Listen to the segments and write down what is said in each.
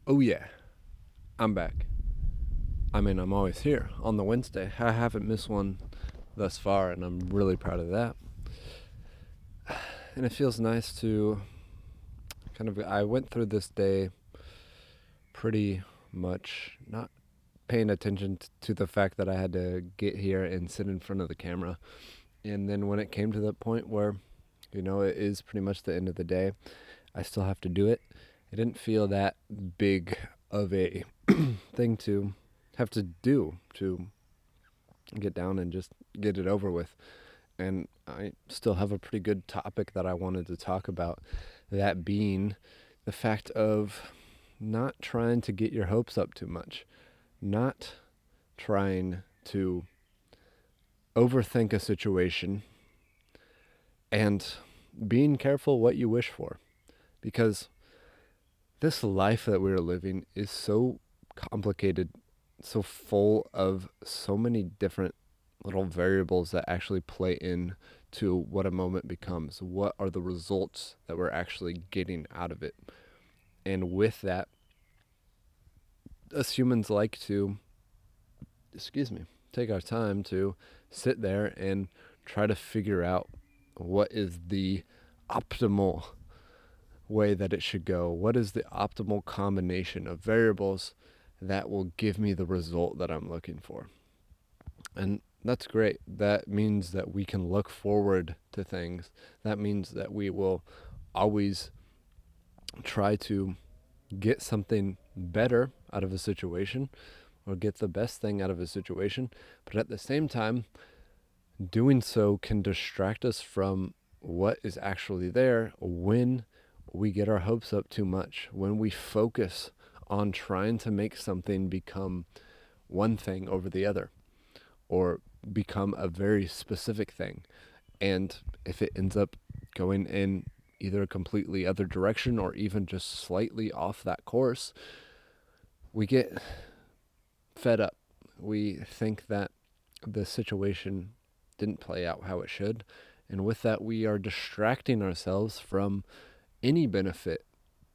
Oh yeah, I'm back. I mean, I'm always here on the Wednesday. I haven't missed one thus far, and I'm really proud of that. And it feels nice to I went through this day pretty much not paying attention to the fact that I had to get here and sit in front of the camera. And then when it came to the point where, it is pretty much the end of the day, I still have to do it. It didn't feel that big of a thing to have to do to get down and just get it over with. And I still have a pretty good topic that I wanted to talk about. That being the fact of not trying to get your hopes up too much, not trying to overthink a situation, and being careful what you wish for. Because this life that we're living is so complicated, so full of so many different little variables that actually play in to what a moment becomes. What are the results that we're actually getting out of it? And with that, us humans like to, take our time to sit there and try to figure out what is the optimal way that it should go. What is the optimal combination of variables that will give me the result that I'm looking for? And that's great. That means that we can look forward to things. That means that we will always try to get something better out of a situation or get the best thing out of a situation. But at the same time, doing so can distract us from what is actually there when we get our hopes up too much, when we focus on trying to make something become one thing over the other or become a very specific thing. And if it ends up going in either a completely other direction or even just slightly off that course, we get fed up. We think that the situation didn't play out how it should. And with that, we are distracting ourselves from any benefit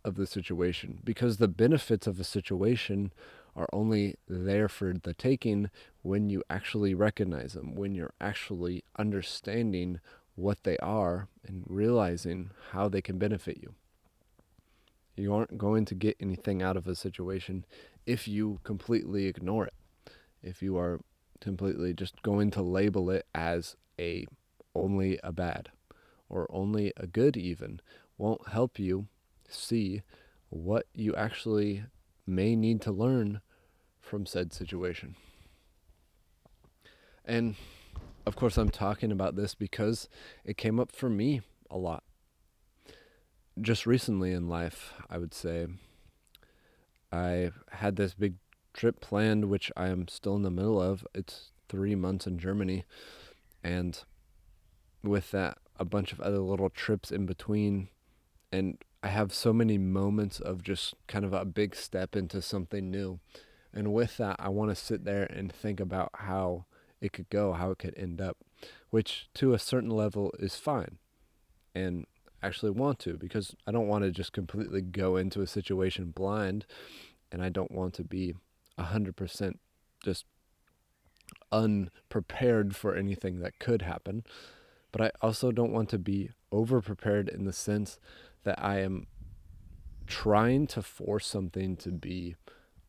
of the situation because the benefits of a situation are only there for the taking when you actually recognize them, when you're actually understanding what they are and realizing how they can benefit you. You aren't going to get anything out of a situation if you completely ignore it. If you are completely just going to label it as a only a bad or only a good even won't help you see what you actually may need to learn from said situation. And of course, I'm talking about this because it came up for me a lot. Just recently in life, I would say, I had this big trip planned, which I am still in the middle of. It's 3 months in Germany. And with that, a bunch of other little trips in between. And I have so many moments of just kind of a big step into something new. And with that, I want to sit there and think about how it could go, how it could end up, which to a certain level is fine. And actually want to because I don't want to just completely go into a situation blind and I don't want to be 100% just unprepared for anything that could happen. But I also don't want to be over prepared in the sense that I am trying to force something to be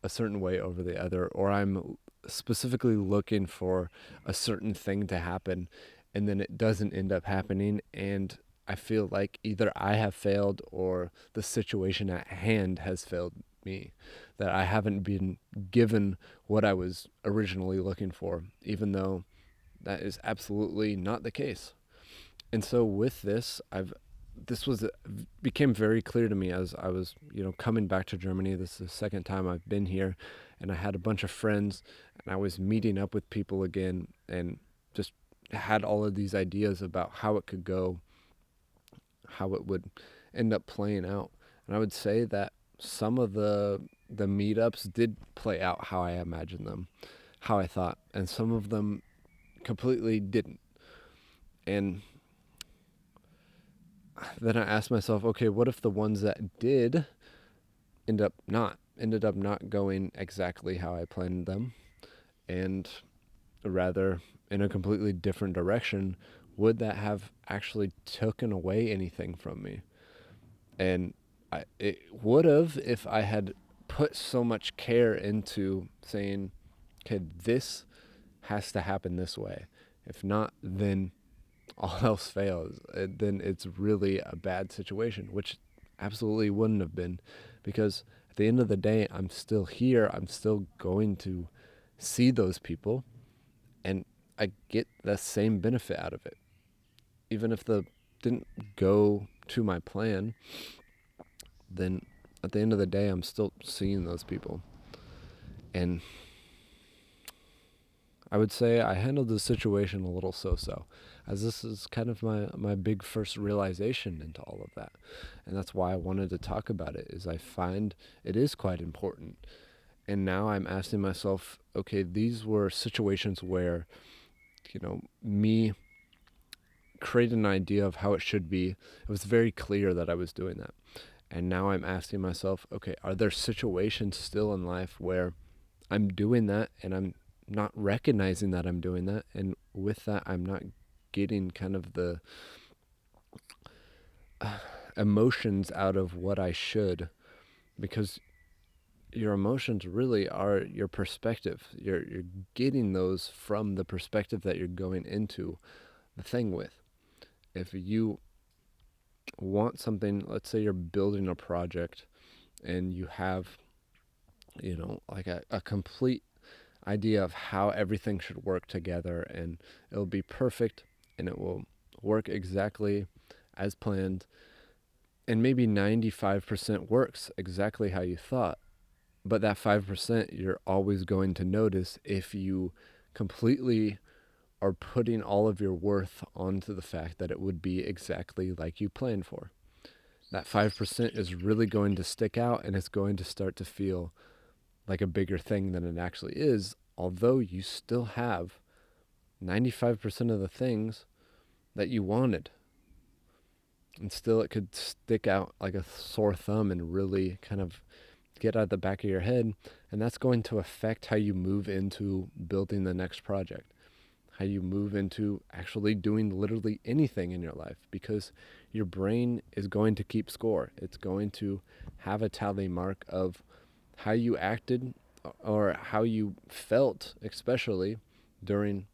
a certain way over the other, or I'm specifically looking for a certain thing to happen and then it doesn't end up happening. And I feel like either I have failed or the situation at hand has failed me, that I haven't been given what I was originally looking for, even though that is absolutely not the case. And so with this, this was became very clear to me as I was, coming back to Germany. This is the second time I've been here, and I had a bunch of friends, and I was meeting up with people again, and just had all of these ideas about how it could go, how it would end up playing out. And I would say that some of the meetups did play out how I imagined them, how I thought, and some of them completely didn't. And then I asked myself, okay, what if the ones that did end up not ended up not going exactly how I planned them, and rather in a completely different direction, would that have actually taken away anything from me? And it would have if I had put so much care into saying, okay, this has to happen this way. If not, then all else fails. Then it's really a bad situation, which absolutely wouldn't have been, because at the end of the day, I'm still here. I'm still going to see those people, and I get the same benefit out of it. Even if the didn't go to my plan, then at the end of the day, I'm still seeing those people. And I would say I handled the situation a little so-so, as this is kind of my big first realization into all of that. And that's why I wanted to talk about it, is I find it is quite important. And now I'm asking myself, okay, these were situations where, me create an idea of how it should be. It was very clear that I was doing that. And now I'm asking myself, okay, are there situations still in life where I'm doing that and I'm not recognizing that I'm doing that? And with that, I'm not getting kind of the emotions out of what I should, because your emotions really are your perspective. You're getting those from the perspective that you're going into the thing with. If you want something, let's say you're building a project and you have, like a complete idea of how everything should work together, and it'll be perfect and it will work exactly as planned, and maybe 95% works exactly how you thought. But that 5% you're always going to notice if you completely are putting all of your worth onto the fact that it would be exactly like you planned for. That 5% is really going to stick out, and it's going to start to feel like a bigger thing than it actually is, although you still have 95% of the things that you wanted. And still, it could stick out like a sore thumb and really kind of get out the back of your head. And that's going to affect how you move into building the next project, how you move into actually doing literally anything in your life, because your brain is going to keep score. It's going to have a tally mark of how you acted or how you felt, especially during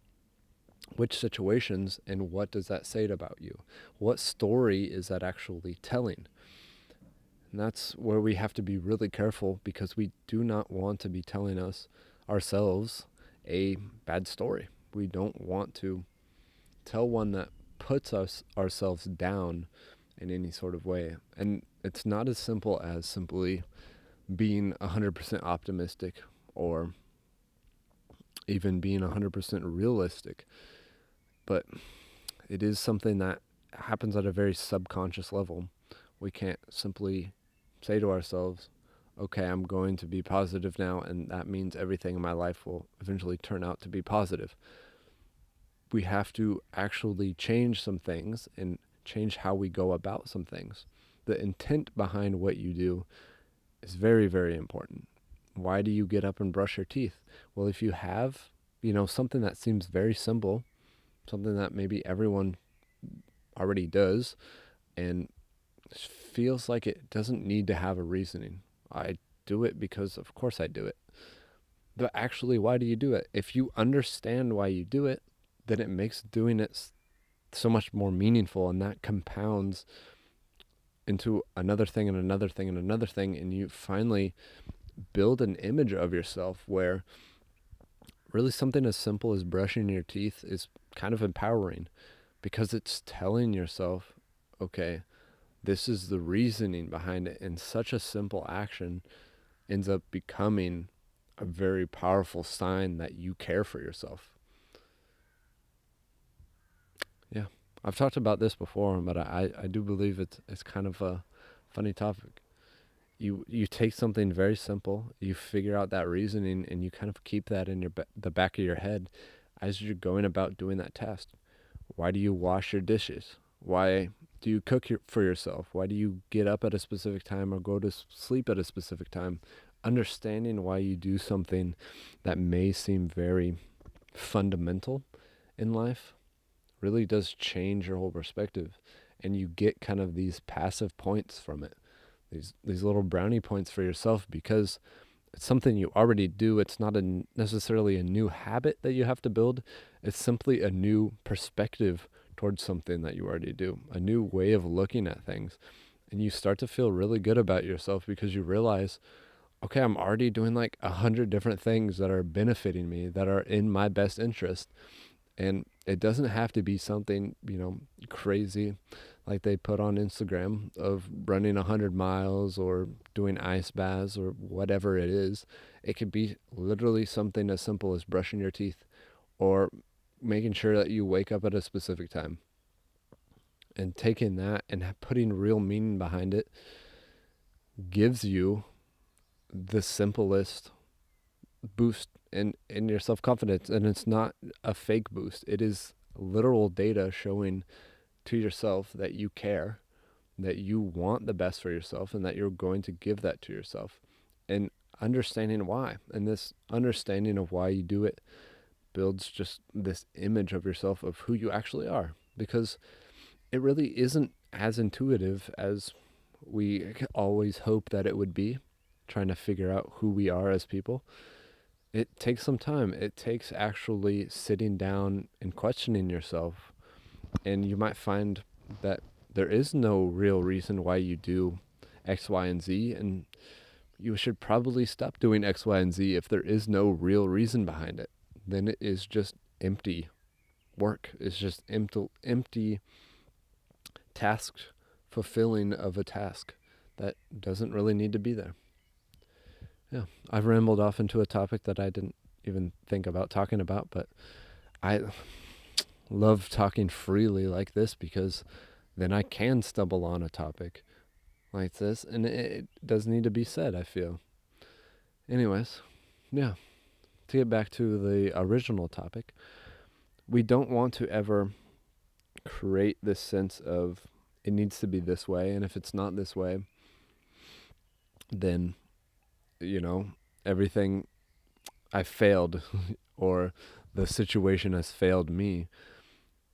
which situations, and what does that say about you? What story is that actually telling? And that's where we have to be really careful, because we do not want to be telling ourselves a bad story. We don't want to tell one that puts ourselves down in any sort of way. And it's not as simple as simply being 100% optimistic or even being 100% realistic. But it is something that happens at a very subconscious level. We can't simply say to ourselves, okay, I'm going to be positive now, and that means everything in my life will eventually turn out to be positive. We have to actually change some things and change how we go about some things. The intent behind what you do is very, very important. Why do you get up and brush your teeth? Well, if you have, something that seems very simple, something that maybe everyone already does, and feels like it doesn't need to have a reasoning. I do it because, of course, I do it. But actually, why do you do it? If you understand why you do it, then it makes doing it so much more meaningful, and that compounds into another thing and another thing and another thing, and you finally build an image of yourself where really something as simple as brushing your teeth is kind of empowering, because it's telling yourself, okay, this is the reasoning behind it, and such a simple action ends up becoming a very powerful sign that you care for yourself. Yeah, I've talked about this before, but I do believe it's kind of a funny topic. You take something very simple, you figure out that reasoning, and you kind of keep that in the back of your head as you're going about doing that task. Why do you wash your dishes? Why do you cook for yourself? Why do you get up at a specific time or go to sleep at a specific time? understanding why you do something that may seem very fundamental in life really does change your whole perspective. And you get kind of these passive points from it, these little brownie points for yourself, because it's something you already do. It's not necessarily a new habit that you have to build. It's simply a new perspective towards something that you already do, a new way of looking at things. And you start to feel really good about yourself because you realize, okay, I'm already doing like 100 different things that are benefiting me, that are in my best interest. And it doesn't have to be something, crazy like they put on Instagram of running 100 miles or doing ice baths or whatever it is. It could be literally something as simple as brushing your teeth or making sure that you wake up at a specific time. And taking that and putting real meaning behind it gives you the simplest boost in your self-confidence. And it's not a fake boost. It is literal data showing to yourself that you care, that you want the best for yourself, and that you're going to give that to yourself. And understanding why. And this understanding of why you do it builds just this image of yourself of who you actually are. Because it really isn't as intuitive as we always hope that it would be, trying to figure out who we are as people. It takes some time. It takes actually sitting down and questioning yourself. And you might find that there is no real reason why you do X, Y, and Z. And you should probably stop doing X, Y, and Z if there is no real reason behind it. Then it is just empty work. It's just empty task fulfilling of a task that doesn't really need to be there. Yeah, I've rambled off into a topic that I didn't even think about talking about, but I love talking freely like this because then I can stumble on a topic like this, and it does need to be said, I feel. Anyways, yeah, to get back to the original topic, we don't want to ever create this sense of it needs to be this way, and if it's not this way, then, everything I failed or the situation has failed me.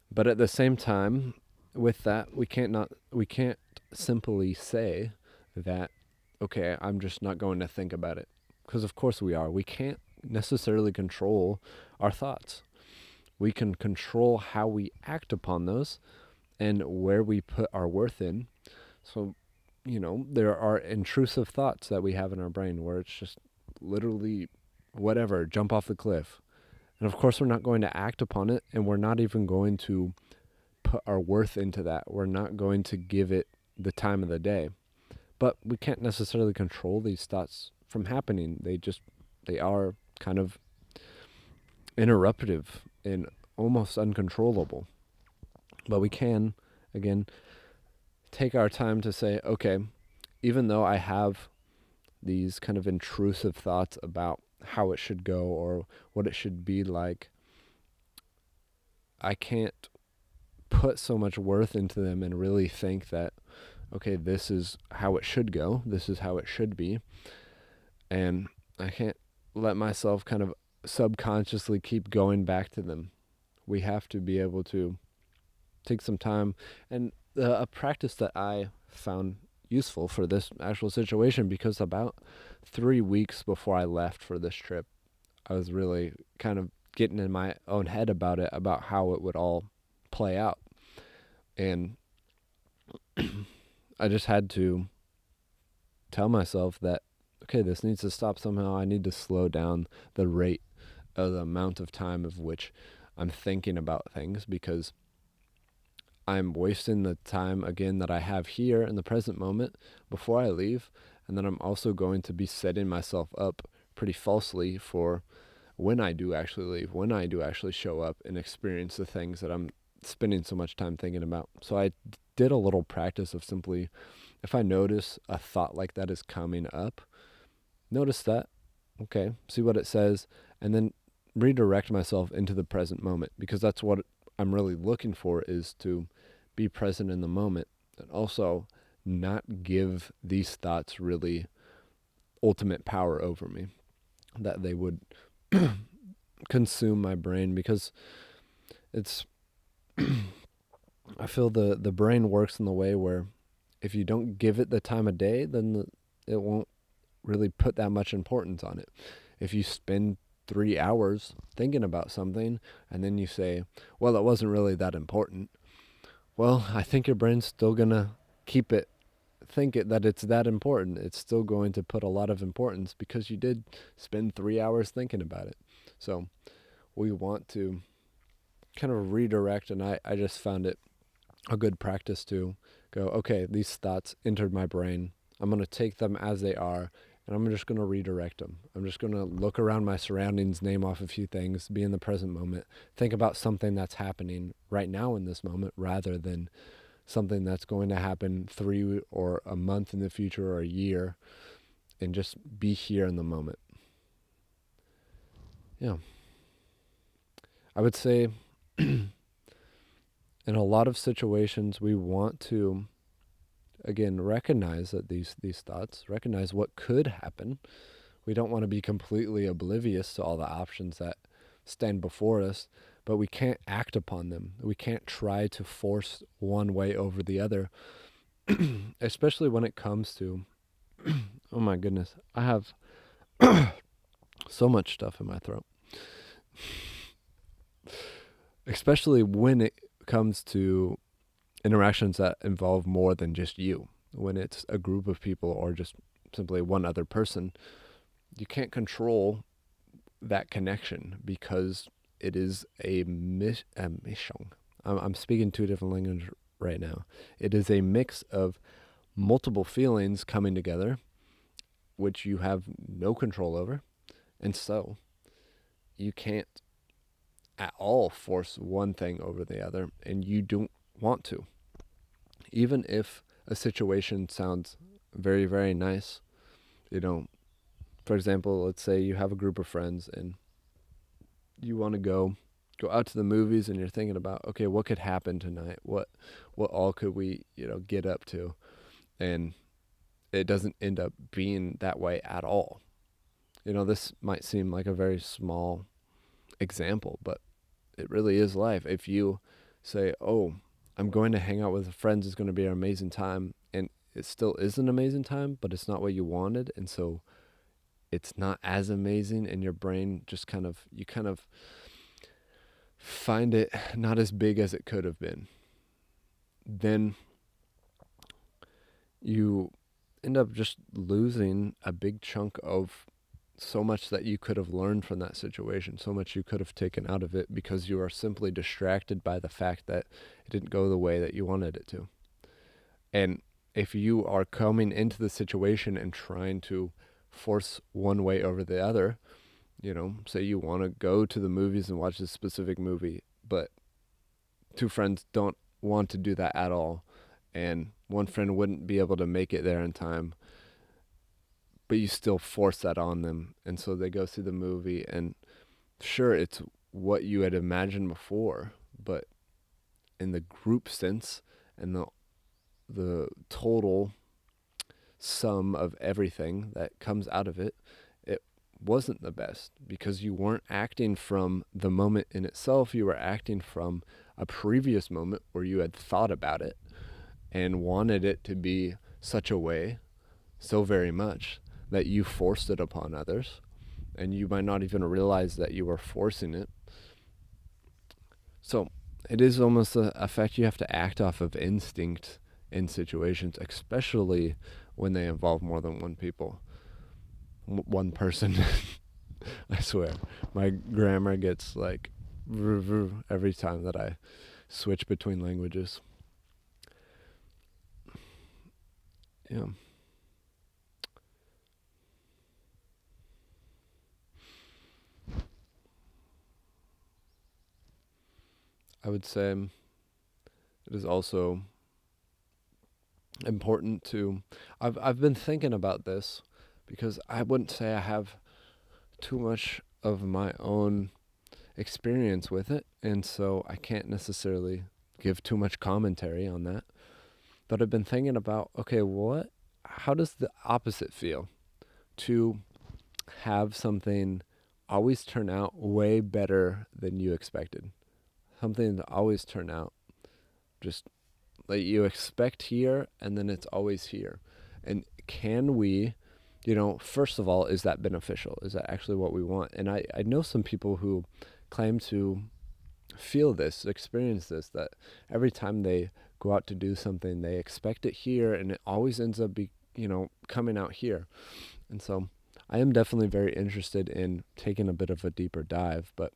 But at the same time, with that, we can't simply say that, okay, I'm just not going to think about it. Because of course we are. We can't necessarily control our thoughts. We can control how we act upon those and where we put our worth in. So, there are intrusive thoughts that we have in our brain where it's just literally whatever, jump off the cliff. And of course, we're not going to act upon it, and we're not even going to put our worth into that. We're not going to give it the time of the day. But we can't necessarily control these thoughts from happening. They are kind of interruptive and almost uncontrollable. But we can, again, take our time to say, okay, even though I have these kind of intrusive thoughts about how it should go or what it should be like, I can't put so much worth into them and really think that, okay, this is how it should go. This is how it should be. And I can't let myself kind of subconsciously keep going back to them. We have to be able to take some time. And a practice that I found useful for this actual situation, because about 3 weeks before I left for this trip, I was really kind of getting in my own head about it, about how it would all play out. And I just had to tell myself that, okay, this needs to stop somehow. I need to slow down the rate of the amount of time of which I'm thinking about things, because I'm wasting the time again that I have here in the present moment before I leave. And then I'm also going to be setting myself up pretty falsely for when I do actually leave, when I do actually show up and experience the things that I'm spending so much time thinking about. So I did a little practice of simply, if I notice a thought like that is coming up, notice that, okay, see what it says, and then redirect myself into the present moment, because that's what I'm really looking for, is to be present in the moment and also not give these thoughts really ultimate power over me, that they would consume my brain, because it's I feel the brain works in the way where if you don't give it the time of day, then it won't really put that much importance on it. If you spend 3 hours thinking about something and then you say, well, it wasn't really that important, well, I think your brain's still gonna keep it think it that it's that important. It's still going to put a lot of importance because you did spend 3 hours thinking about it. So we want to kind of redirect, and I just found it a good practice to go, okay, these thoughts entered my brain. I'm going to take them as they are, and I'm just going to redirect them. I'm just going to look around my surroundings, name off a few things, be in the present moment, think about something that's happening right now in this moment rather than something that's going to happen 3 or a month in the future or a year, and just be here in the moment. Yeah. I would say in a lot of situations we want to again recognize that these thoughts, recognize what could happen. We don't want to be completely oblivious to all the options that stand before us, but we can't act upon them. We can't try to force one way over the other, especially when it comes to oh my goodness, I have so much stuff in my throat. Especially when it comes to interactions that involve more than just you. When it's a group of people or just simply one other person, you can't control that connection because it is a mission. I'm speaking two different languages right now. It is a mix of multiple feelings coming together, which you have no control over. And so you can't at all force one thing over the other, and you don't want to. Even if a situation sounds very, very nice, you know, for example, let's say you have a group of friends and you want to go out to the movies, and you're thinking about, okay, what could happen tonight? What all could we, get up to? And it doesn't end up being that way at all. This might seem like a very small example, but it really is life. If you say, oh, I'm going to hang out with friends, it's going to be an amazing time, and it still is an amazing time, but it's not what you wanted, and so it's not as amazing, and your brain just kind of find it not as big as it could have been. Then you end up just losing a big chunk of so much that you could have learned from that situation, so much you could have taken out of it because you are simply distracted by the fact that it didn't go the way that you wanted it to. And if you are coming into the situation and trying to force one way over the other, say you want to go to the movies and watch a specific movie, but two friends don't want to do that at all, and one friend wouldn't be able to make it there in time, but you still force that on them, and so they go see the movie, and sure, it's what you had imagined before, but in the group sense and the total sum of everything that comes out of it, it wasn't the best because you weren't acting from the moment in itself. You were acting from a previous moment where you had thought about it and wanted it to be such a way so very much that you forced it upon others, and you might not even realize that you were forcing it. So it is almost a fact you have to act off of instinct in situations, especially when they involve more than one person. I swear, my grammar gets like every time that I switch between languages. Yeah. I would say it is also important to I've been thinking about this because I wouldn't say I have too much of my own experience with it, and so I can't necessarily give too much commentary on that. But I've been thinking about, okay, how does the opposite feel to have something always turn out way better than you expected. Something to always turn out just like you expect here, and then it's always here. And can we, first of all, is that beneficial? Is that actually what we want? And I know some people who claim to feel this, experience this, that every time they go out to do something, they expect it here, and it always ends up coming out here. And so I am definitely very interested in taking a bit of a deeper dive, but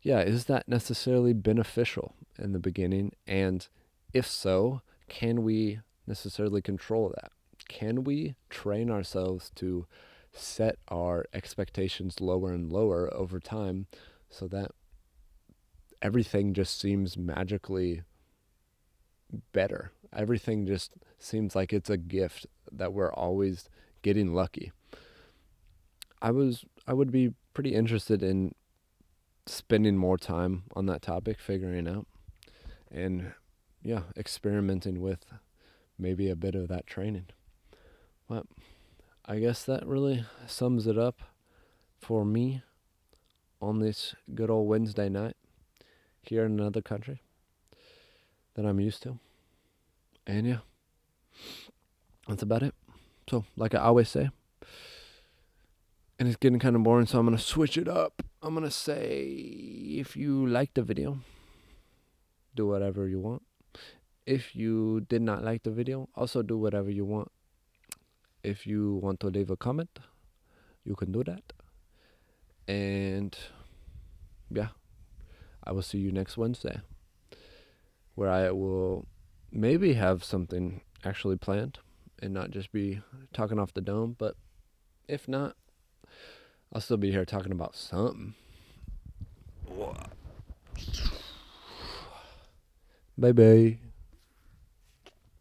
yeah, is that necessarily beneficial in the beginning? And if so, can we necessarily control that? Can we train ourselves to set our expectations lower and lower over time so that everything just seems magically better? Everything just seems like it's a gift that we're always getting lucky. I would be pretty interested in spending more time on that topic, figuring out and experimenting with maybe a bit of that training. But I guess that really sums it up for me on this good old Wednesday night here in another country that I'm used to. And yeah, that's about it. So, like I always say, and it's getting kind of boring, so I'm going to switch it up. I'm going to say, if you liked the video, do whatever you want. If you did not like the video, also do whatever you want. If you want to leave a comment, you can do that. And yeah, I will see you next Wednesday, where I will maybe have something actually planned and not just be talking off the dome. But if not, I'll still be here talking about something. Bye bye.